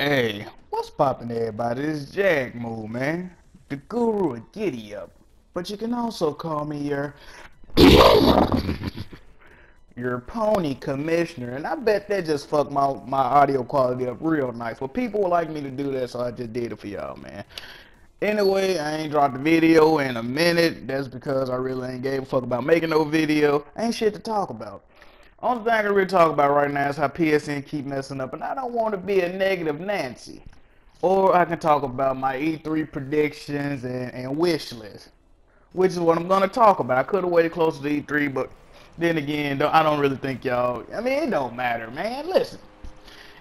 Hey, what's poppin' everybody? It's Jackmove, man. The guru of Giddy Up. But you can also call me your pony commissioner. And I bet that just fucked my audio quality up real nice. But people would like me to do that, so I just did it for y'all, man. Anyway, I ain't dropped a video in a minute. That's because I really ain't gave a fuck about making no video. Ain't shit to talk about. Only thing I can really talk about right now is how PSN keep messing up, and I don't want to be a negative Nancy. Or I can talk about my E3 predictions and wish list, which is what I'm going to talk about. I could have waited closer to E3, but then again, I don't really think y'all, I mean, it don't matter, man. Listen,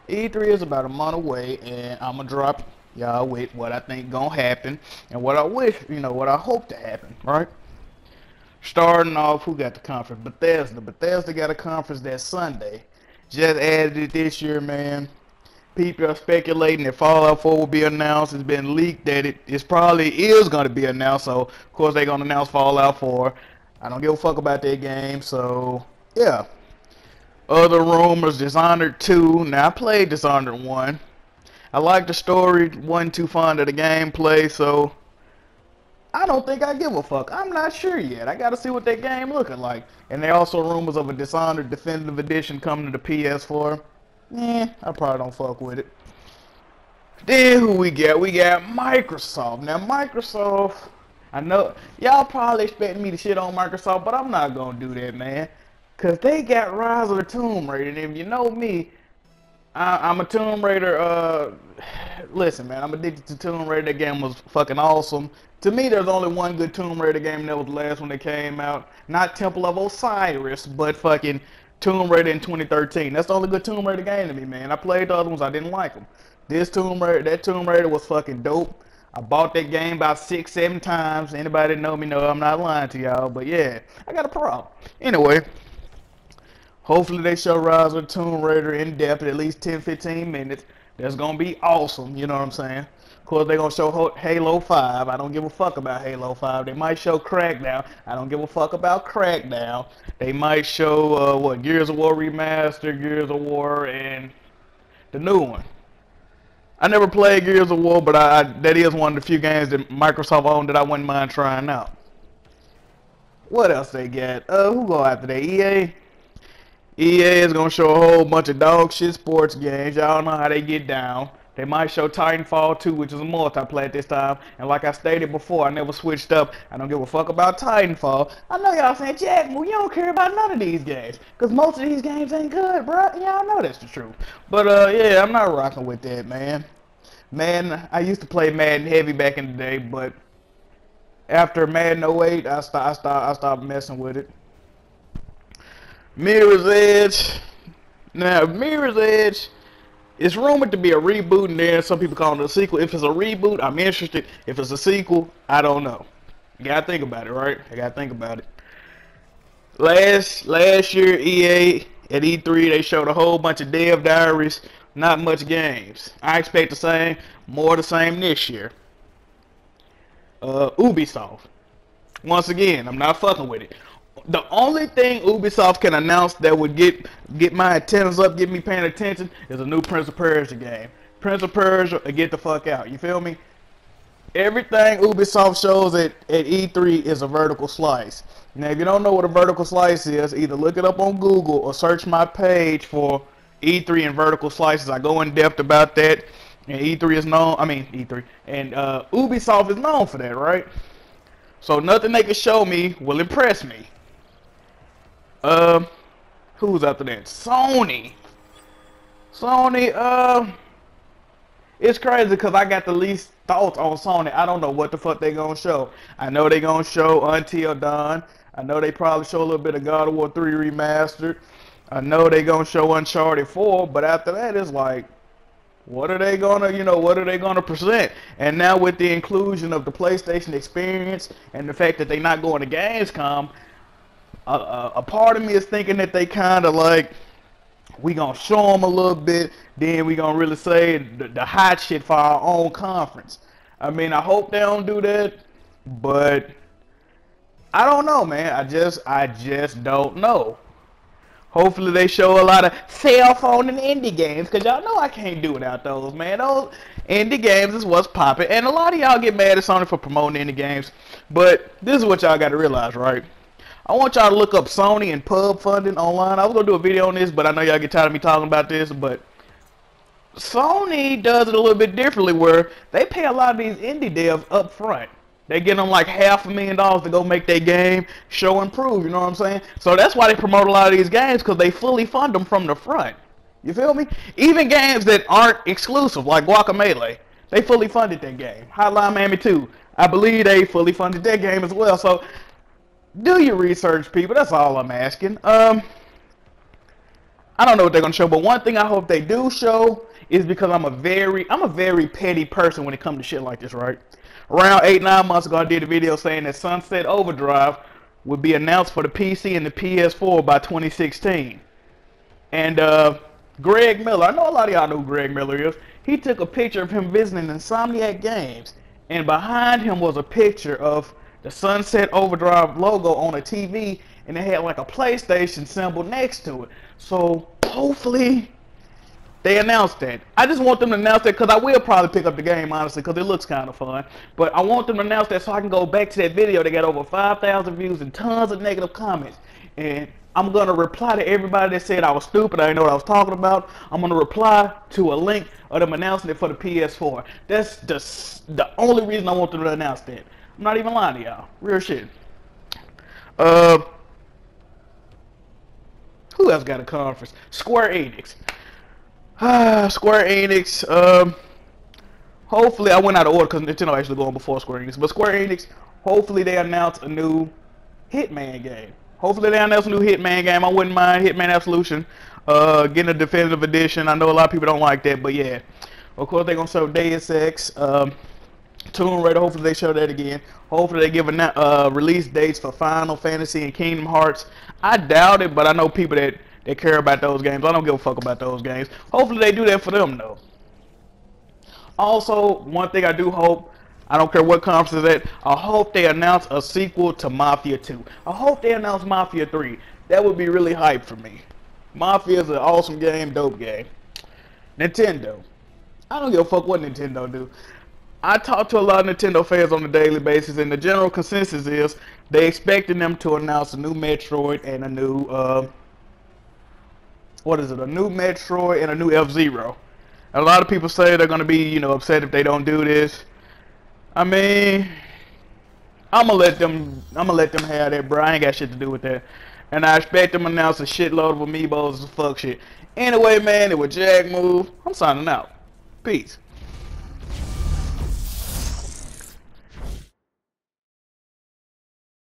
E3 is about a month away, and I'm going to drop y'all with what I think going to happen and what I wish, what I hope to happen, right? Starting off, who got the conference? Bethesda. Bethesda got a conference that Sunday. Just added it this year, man. People are speculating that Fallout 4 will be announced. It's been leaked that it probably is going to be announced. So, of course, they're going to announce Fallout 4. I don't give a fuck about that game. So, yeah. Other rumors, Dishonored 2. Now, I played Dishonored 1. I like the story. Wasn't too fond of the gameplay. So, I don't think I give a fuck. I'm not sure yet. I gotta see what that game looking like. And there are also rumors of a Dishonored Definitive Edition coming to the PS4. I probably don't fuck with it. Then who we got? We got Microsoft. Now Microsoft, I know y'all probably expecting me to shit on Microsoft, but I'm not gonna do that, man. Cause they got Rise of the Tomb Raider, and if you know me, I'm a Tomb Raider. Listen, man, I'm addicted to Tomb Raider. That game was fucking awesome. To me, there's only one good Tomb Raider game, and that was the last one that came out. Not Temple of Osiris, but fucking Tomb Raider in 2013. That's the only good Tomb Raider game to me, man. I played the other ones, I didn't like them. This Tomb Raider, that Tomb Raider was fucking dope. I bought that game about 6, 7 times. Anybody that know me know I'm not lying to y'all, but yeah, I got a problem. Anyway. Hopefully they show Rise of the Tomb Raider in depth at least 10, 15 minutes. That's going to be awesome, you know what I'm saying? Of course, they're going to show Halo 5. I don't give a fuck about Halo 5. They might show Crackdown. I don't give a fuck about Crackdown. They might show, Gears of War Remastered, Gears of War, and the new one. I never played Gears of War, but that is one of the few games that Microsoft owned that I wouldn't mind trying out. What else they got? Who go after that? EA? EA is gonna show a whole bunch of dog shit sports games. Y'all know how they get down. They might show Titanfall 2, which is a multiplayer this time. And like I stated before, I never switched up. I don't give a fuck about Titanfall. I know y'all saying, Jack, well, you don't care about none of these games. Because most of these games ain't good, bro. Y'all know that's the truth. But, yeah, I'm not rocking with that, man. Man, I used to play Madden heavy back in the day, but after Madden 08, I stopped messing with it. Mirror's Edge. Now, Mirror's Edge is rumored to be a reboot, and then some people call it a sequel. If it's a reboot, I'm interested. If it's a sequel, I don't know. You gotta think about it, right? I gotta think about it. Last year, EA at E3, they showed a whole bunch of dev diaries, not much games. I expect the same, more the same this year. Ubisoft. Once again, I'm not fucking with it. The only thing Ubisoft can announce that would get my attendance up, get me paying attention, is a new Prince of Persia game. Prince of Persia, get the fuck out. You feel me? Everything Ubisoft shows at E3 is a vertical slice. Now, if you don't know what a vertical slice is, either look it up on Google or search my page for E3 and vertical slices. I go in depth about that. And E3 is known, E3, and Ubisoft is known for that, right? So nothing they can show me will impress me. Who's after that? Sony. It's crazy because I got the least thoughts on Sony. I don't know what the fuck they gonna show. I know they gonna show Until Dawn. I know they probably show a little bit of God of War 3 Remastered. I know they gonna show Uncharted 4, but after that it's like, what are they gonna present? And now with the inclusion of the PlayStation experience and the fact that they're not going to Gamescom, a part of me is thinking that they kind of like, we gonna show them a little bit, then we gonna really say the hot shit for our own conference. I mean, I hope they don't do that, but I don't know, man. I just don't know. Hopefully they show a lot of cell phone and indie games, because y'all know I can't do without those, man. Those indie games is what's popping. And a lot of y'all get mad at Sony for promoting indie games. But this is what y'all got to realize, right? I want y'all to look up Sony and pub funding online. I was going to do a video on this, but I know y'all get tired of me talking about this. But Sony does it a little bit differently, where they pay a lot of these indie devs up front. They get them like $500,000 to go make their game, show and prove, you know what I'm saying? So that's why they promote a lot of these games, because they fully fund them from the front. You feel me? Even games that aren't exclusive, like Guacamelee, they fully funded that game. Hotline Miami 2, I believe they fully funded that game as well. So do your research, people. That's all I'm asking. I don't know what they're gonna show, but one thing I hope they do show is, because I'm a very petty person when it comes to shit like this, right? Around 8-9 months ago, I did a video saying that Sunset Overdrive would be announced for the PC and the PS4 by 2016. And Greg Miller, I know a lot of y'all know who Greg Miller is. He took a picture of him visiting Insomniac Games, and behind him was a picture of the Sunset Overdrive logo on a TV, and it had like a PlayStation symbol next to it. So hopefully they announced that. I just want them to announce that, because I will probably pick up the game, honestly, because it looks kind of fun. But I want them to announce that so I can go back to that video. They got over 5,000 views and tons of negative comments. And I'm going to reply to everybody that said I was stupid, I didn't know what I was talking about. I'm going to reply to a link of them announcing it for the PS4. That's the only reason I want them to announce that. I'm not even lying to y'all. Real shit. Who else got a conference? Square Enix. Square Enix, hopefully, I went out of order because Nintendo actually going before Square Enix, but Square Enix, hopefully they announce a new Hitman game. Hopefully they announce a new Hitman game. I wouldn't mind Hitman Absolution, getting a definitive edition. I know a lot of people don't like that, but yeah. Of course, they're going to show Deus Ex, Tomb Raider, hopefully they show that again. Hopefully they give release dates for Final Fantasy and Kingdom Hearts. I doubt it, but I know people that care about those games. I don't give a fuck about those games. Hopefully they do that for them, though. Also, one thing I do hope, I don't care what conference it's at, I hope they announce a sequel to Mafia 2. I hope they announce Mafia 3. That would be really hype for me. Mafia is an awesome game, dope game. Nintendo. I don't give a fuck what Nintendo do. I talk to a lot of Nintendo fans on a daily basis, and the general consensus is they expecting them to announce a new Metroid and a new, a new Metroid and a new F-Zero. A lot of people say they're going to be, upset if they don't do this. I mean, I'm gonna let them have that, bro. I ain't got shit to do with that. And I expect them to announce a shitload of amiibos and fuck shit. Anyway, man, it was Jack Move. I'm signing out. Peace.